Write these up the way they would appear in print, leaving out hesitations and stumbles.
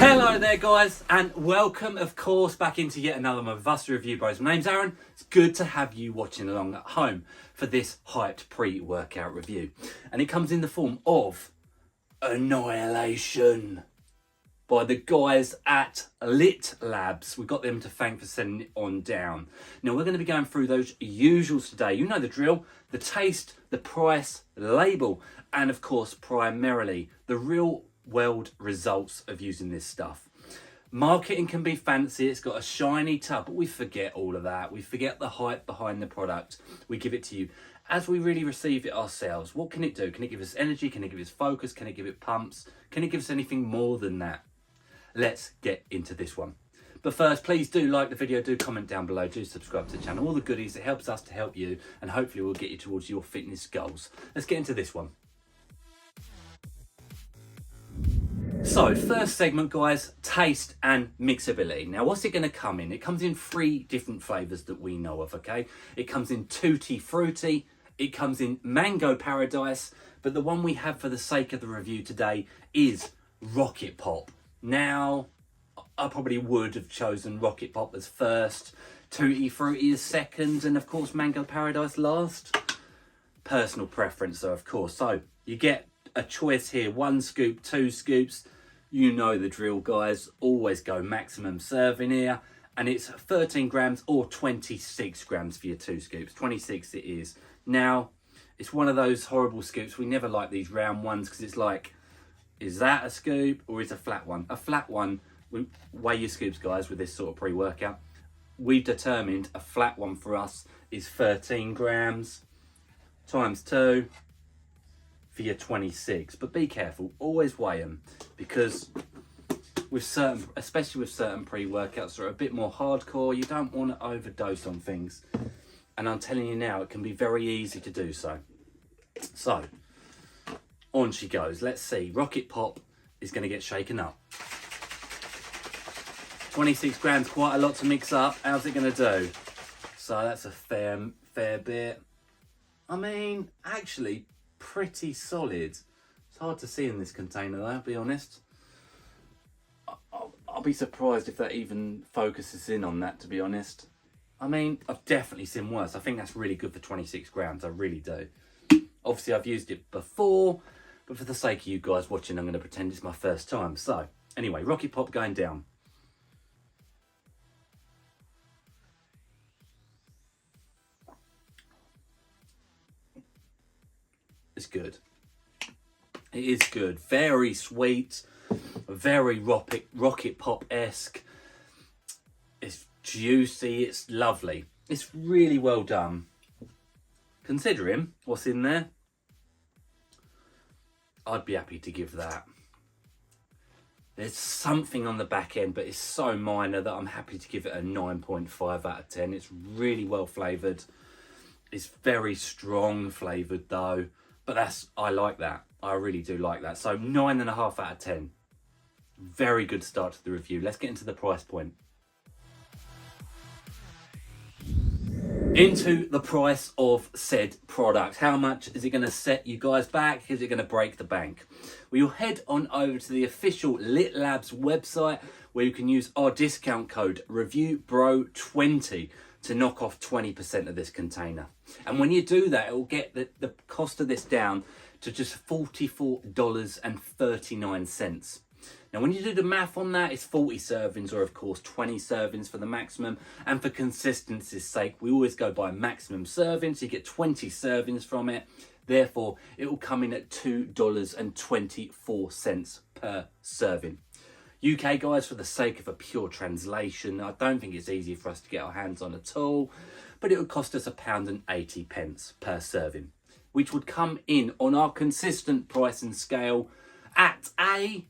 Hello there guys, and welcome of course back into yet another one of us Review Bros. My name's Aaron. It's good to have you watching along at home for this hyped pre-workout review. And it comes in the form of Annihilation by the guys at Labz. We've got them to thank for sending it on down. Now we're going to be going through those usuals today. You know the drill: the taste, the price, the label, and of course primarily the real world results of using this stuff. Marketing can be fancy, it's got a shiny tub, but we forget all of that. We forget the hype behind the product. We give it to you as we really receive it ourselves. What can it do? Can it give us energy? Can it give us focus? Can it give it pumps? Can it give us anything more than that? Let's get into this one. But first, please do like the video, do comment down below, do subscribe to the channel. All the goodies, it helps us to help you, and hopefully we'll get you towards your fitness goals. Let's get into this one. So, first segment guys, taste and mixability. Now what's it going to come in? It comes in 3 different flavours that we know of, okay? It comes in Tutti Frutti, it comes in Mango Paradise, but the one we have for the sake of the review today is Rocket Pop. Now, I probably would have chosen Rocket Pop as first, Tutti Frutti as second, and of course Mango Paradise last. Personal preference though, of course. So, you get a choice here, 1 scoop, 2 scoops. You know the drill guys, always go maximum serving here, and it's 13 grams or 26 grams for your 2 scoops. 26 it is. Now it's one of those horrible scoops, we never like these round ones because it's like, is that a scoop or is it a flat one? A flat one, we weigh your scoops guys with this sort of pre-workout. We've determined a flat one for us is 13 grams times 2 for your 26, but be careful, always weigh them, because with certain, especially with certain pre-workouts that are a bit more hardcore, you don't want to overdose on things, and I'm telling you now, it can be very easy to do so. So on she goes. Let's see, Rocket Pop is going to get shaken up. 26 grams, quite a lot to mix up. How's it going to do? So that's a fair bit. I mean, actually pretty solid. It's hard to see in this container though, I'll be honest. I'll be surprised if that even focuses in on that, to be honest. I mean, I've definitely seen worse. I think that's really good for 26 grams, I really do. Obviously I've used it before, but for the sake of you guys watching, I'm going to pretend it's my first time. So anyway, Rocket Pop going down. It's good. It is good. Very sweet. Very Rocket Pop-esque. It's juicy. It's lovely. It's really well done. Considering what's in there, I'd be happy to give that. There's something on the back end, but it's so minor that I'm happy to give it a 9.5 out of 10. It's really well flavoured. It's very strong flavoured though. But I like that. I really do like that. So 9.5 out of 10. Very good start to the review. Let's get into the price point. Into the price of said product. How much is it going to set you guys back? Is it going to break the bank? Well, you'll head on over to the official Labz website where you can use our discount code reviewbro20 to knock off 20% of this container. And when you do that, it will get the cost of this down to just $44.39. Now, when you do the math on that, it's 40 servings, or of course 20 servings for the maximum. And for consistency's sake, we always go by maximum servings. So you get 20 servings from it. Therefore, it will come in at $2.24 per serving. UK guys, for the sake of a pure translation, I don't think it's easy for us to get our hands on at all, but it would cost us £1.80 per serving, which would come in on our consistent pricing scale at a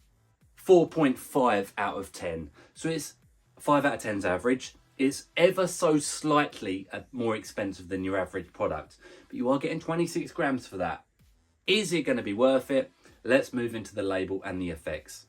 4.5 out of 10. So it's 5 out of 10's average. It's ever so slightly more expensive than your average product, but you are getting 26 grams for that. Is it going to be worth it? Let's move into the label and the effects.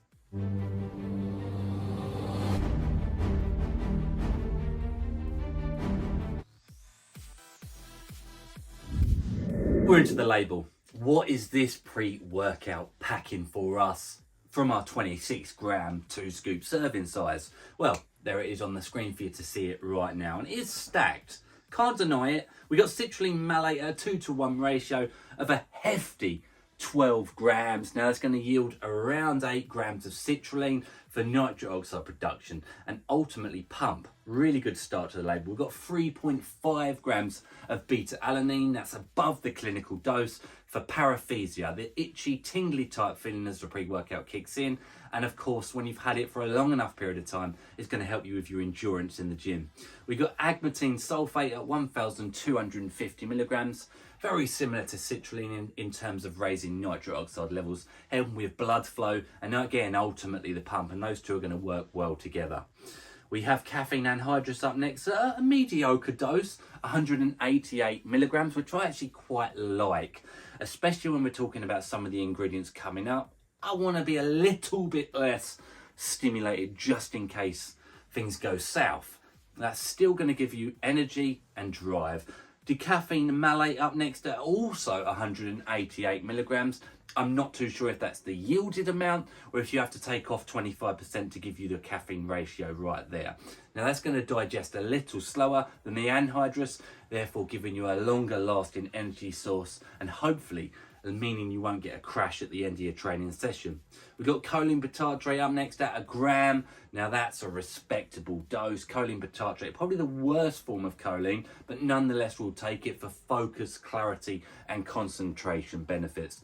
We're into the label. What is this pre-workout packing for us? from our 26 gram 2 scoop serving size. Well, there it is on the screen for you to see it right now, and it is stacked. Can't deny it. We got citrulline malate at a 2-to-1 ratio of a hefty 12 grams. Now that's going to yield around 8 grams of citrulline for nitric oxide production and ultimately pump. Really good start to the label. We've got 3.5 grams of beta-alanine. That's above the clinical dose for paresthesia, the itchy, tingly type feeling as the pre-workout kicks in. And of course, when you've had it for a long enough period of time, it's going to help you with your endurance in the gym. We got agmatine sulfate at 1,250 milligrams. Very similar to citrulline in terms of raising nitric oxide levels, helping with blood flow, and again, ultimately the pump, and those two are going to work well together. We have caffeine anhydrous up next at a mediocre dose, 188 milligrams, which I actually quite like, especially when we're talking about some of the ingredients coming up. I want to be a little bit less stimulated just in case things go south. That's still going to give you energy and drive. Decaffeine malate up next at also 188 milligrams. I'm not too sure if that's the yielded amount or if you have to take off 25% to give you the caffeine ratio right there. Now that's going to digest a little slower than the anhydrous, therefore giving you a longer lasting energy source and hopefully meaning you won't get a crash at the end of your training session. We've got choline bitartrate up next at 1 gram. Now that's a respectable dose. Choline bitartrate, probably the worst form of choline, but nonetheless we'll take it for focus, clarity and concentration benefits.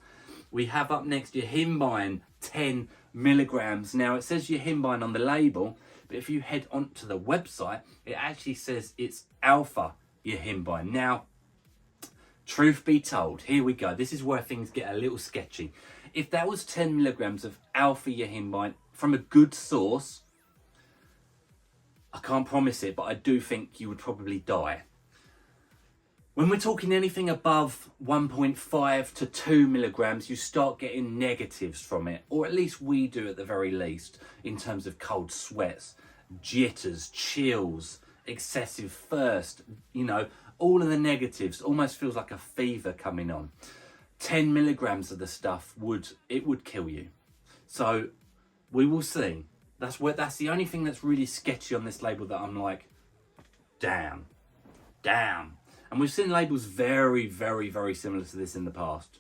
We have up next your yohimbine, 10 milligrams. Now it says your yohimbine on the label, but if you head onto the website, it actually says it's alpha yohimbine. Now, truth be told, here we go. This is where things get a little sketchy. If that was 10 milligrams of alpha yohimbine from a good source, I can't promise it, but I do think you would probably die. When we're talking anything above 1.5 to 2 milligrams, you start getting negatives from it, or at least we do at the very least, in terms of cold sweats, jitters, chills, excessive thirst, you know, all of the negatives. Almost feels like a fever coming on. 10 milligrams of the stuff would kill you. So we will see. That's the only thing that's really sketchy on this label that I'm like, damn. And we've seen labels very, very, very similar to this in the past.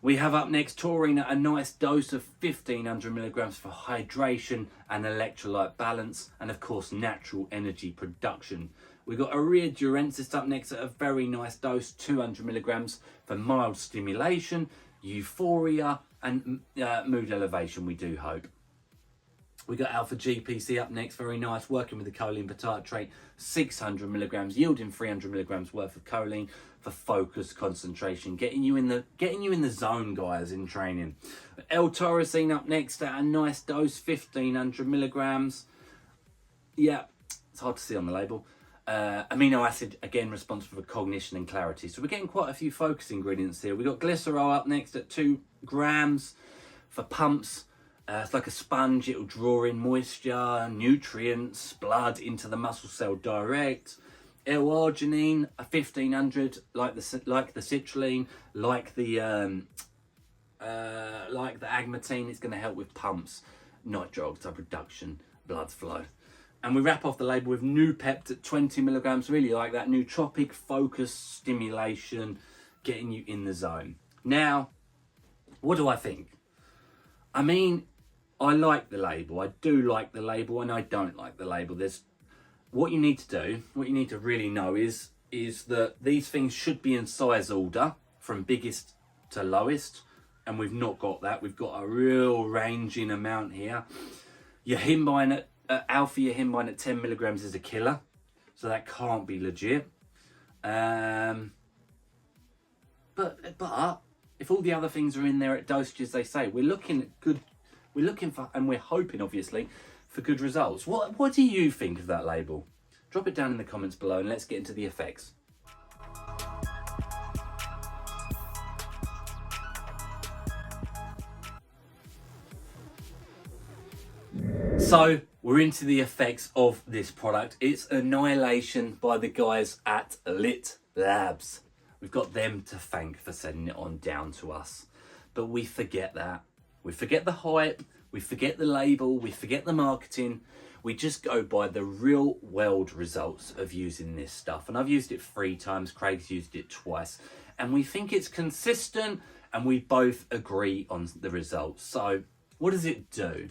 We have up next taurine at a nice dose of 1,500 milligrams for hydration and electrolyte balance, and of course natural energy production. We've got urea durensis up next at a very nice dose, 200 milligrams for mild stimulation, euphoria and mood elevation, we do hope. We got alpha GPC up next, very nice, working with the choline bitartrate, 600 milligrams, yielding 300 milligrams worth of choline for focus, concentration, getting you in the zone, guys, in training. L-tyrosine up next at a nice dose, 1,500 milligrams. Yeah, it's hard to see on the label. Amino acid, again, responsible for cognition and clarity. So we're getting quite a few focus ingredients here. We've got glycerol up next at 2 grams for pumps. It's like a sponge. It'll draw in moisture, nutrients, blood into the muscle cell direct. L-arginine, a 1,500, like the citrulline, like the agmatine. It's going to help with pumps, nitric oxide production, blood flow. And we wrap off the label with Noopept at 20 milligrams. Really like that nootropic focus stimulation, getting you in the zone. Now, what do I think? I mean, I like the label. I do like the label, and I don't like the label. There's what you need to do. What you need to really know is that these things should be in size order from biggest to lowest, and we've not got that. We've got a real ranging amount here. Yohimbine alpha yohimbine at 10 milligrams is a killer, so that can't be legit. But if all the other things are in there at dosages they say, we're looking at good. We're looking for, and we're hoping, obviously, for good results. What do you think of that label? Drop it down in the comments below, and let's get into the effects. So we're into the effects of this product. It's Annihilation by the guys at Labz. We've got them to thank for sending it on down to us. But we forget that. We forget the hype, we forget the label, we forget the marketing. We just go by the real world results of using this stuff. And I've used it 3 times, Craig's used it twice. And we think it's consistent and we both agree on the results. So what does it do?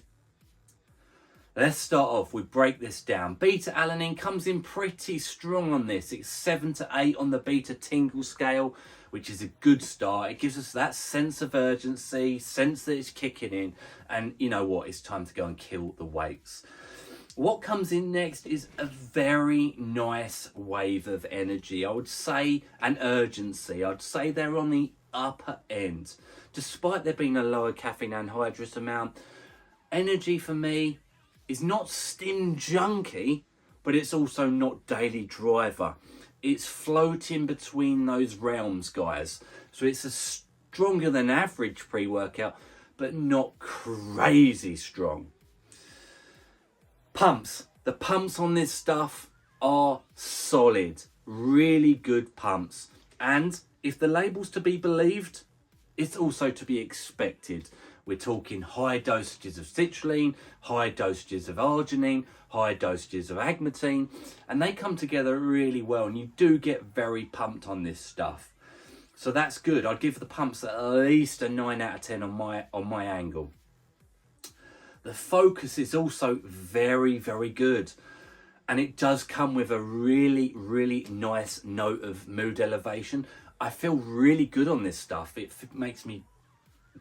Let's start off, we break this down. Beta-alanine comes in pretty strong on this. It's 7 to 8 on the beta tingle scale, which is a good start. It gives us that sense of urgency, sense that it's kicking in. And you know what, it's time to go and kill the weights. What comes in next is a very nice wave of energy, I would say, and urgency. I'd say they're on the upper end. Despite there being a lower caffeine anhydrous amount, energy for me is not stim junkie, but it's also not daily driver. It's floating between those realms, guys. So it's a stronger than average pre-workout, but not crazy strong. Pumps. The pumps on this stuff are solid. Really good pumps. And if the label's to be believed, it's also to be expected. We're talking high dosages of citrulline, high dosages of arginine, high dosages of agmatine, and they come together really well, and you do get very pumped on this stuff. So that's good. I'd give the pumps at least a 9 out of 10 on my angle. The focus is also very, very good. And it does come with a really, really nice note of mood elevation. I feel really good on this stuff. It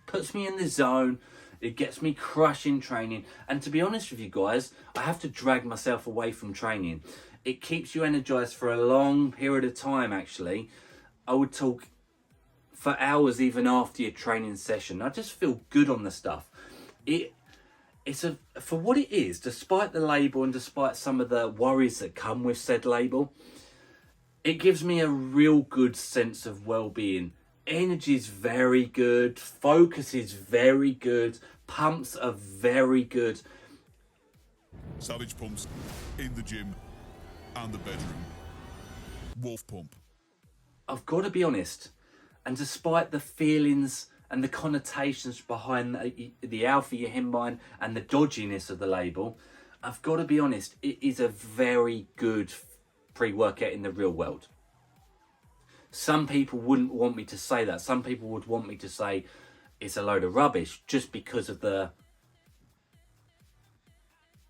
puts me in the zone. It gets me crushing training. And to be honest with you guys, I have to drag myself away from training. It keeps you energized for a long period of time, actually. I would talk for hours even after your training session. I just feel good on the stuff. For what it is, despite the label and despite some of the worries that come with said label, it gives me a real good sense of well-being. Energy is very good, focus is very good, pumps are very good. Savage pumps in the gym and the bedroom. Wolf pump. I've got to be honest, and despite the feelings and the connotations behind the alpha-yohimbine and the dodginess of the label, I've got to be honest, it is a very good pre-workout in the real world. Some people wouldn't want me to say that. Some people would want me to say it's a load of rubbish just because of the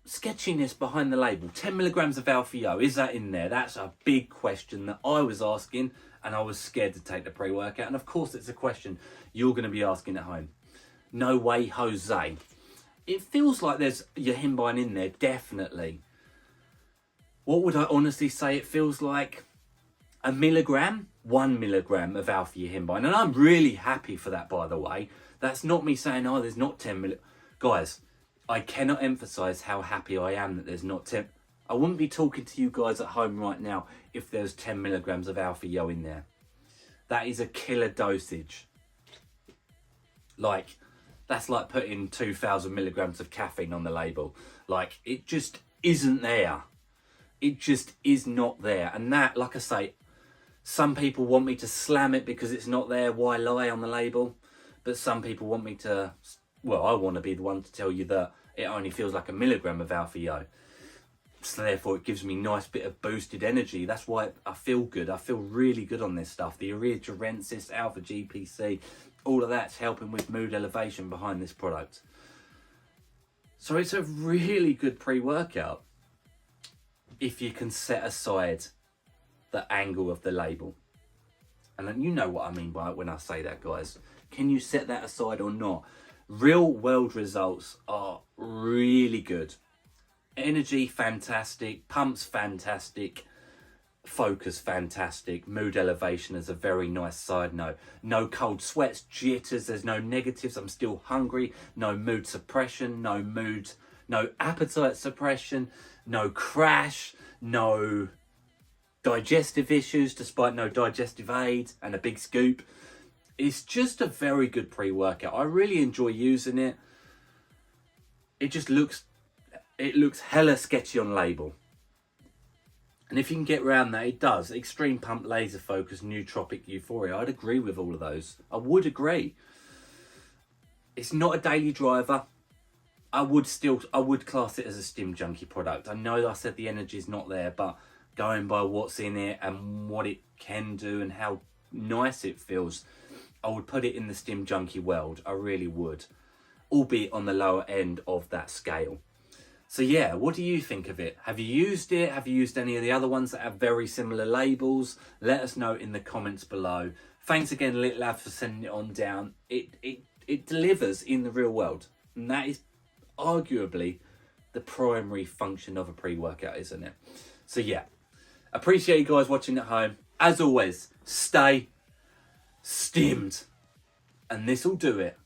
sketchiness behind the label. 10 milligrams of alpha-yo, is that in there? That's a big question that I was asking, and I was scared to take the pre-workout. And of course, it's a question you're going to be asking at home. No way, Jose. It feels like there's yohimbine in there, definitely. What would I honestly say it feels like? 1 milligram of alpha-yohimbine. And I'm really happy for that, by the way. That's not me saying, oh, there's not 10 milligrams. Guys, I cannot emphasize how happy I am that there's not 10. I wouldn't be talking to you guys at home right now if there's 10 milligrams of alpha-yo in there. That is a killer dosage. Like, that's like putting 2,000 milligrams of caffeine on the label. Like, it just isn't there. It just is not there. And that, like I say, some people want me to slam it because it's not there. Why lie on the label? But some people want me to, well, I want to be the one to tell you that it only feels like 1 milligram of alpha-yo. So therefore it gives me a nice bit of boosted energy. That's why I feel good. I feel really good on this stuff. The urea gerensis, alpha GPC, all of that's helping with mood elevation behind this product. So it's a really good pre-workout if you can set aside the angle of the label. And then you know what I mean by it when I say that, guys. Can you set that aside or not? Real world results are really good. Energy, fantastic. Pumps, fantastic. Focus, fantastic. Mood elevation is a very nice side note. No cold sweats, jitters, there's no negatives. I'm still hungry. No mood suppression, no appetite suppression, no crash, no digestive issues despite no digestive aid and a big scoop. It's just a very good pre-workout. I really enjoy using it. It looks hella sketchy on label. And if you can get around that, it does. Extreme pump, laser focus, nootropic euphoria. I'd agree with all of those. I would agree. It's not a daily driver. I would class it as a stim junkie product. I know I said the energy's not there, but going by what's in it and what it can do and how nice it feels, I would put it in the stim junkie world. I really would, albeit on the lower end of that scale. So yeah, what do you think of it? Have you used it? Have you used any of the other ones that have very similar labels? Let us know in the comments below. Thanks again, Lit Labz, for sending it on down. It delivers in the real world, and that is arguably the primary function of a pre-workout, isn't it? So yeah, appreciate you guys watching at home. As always, stay stimmed, and this will do it.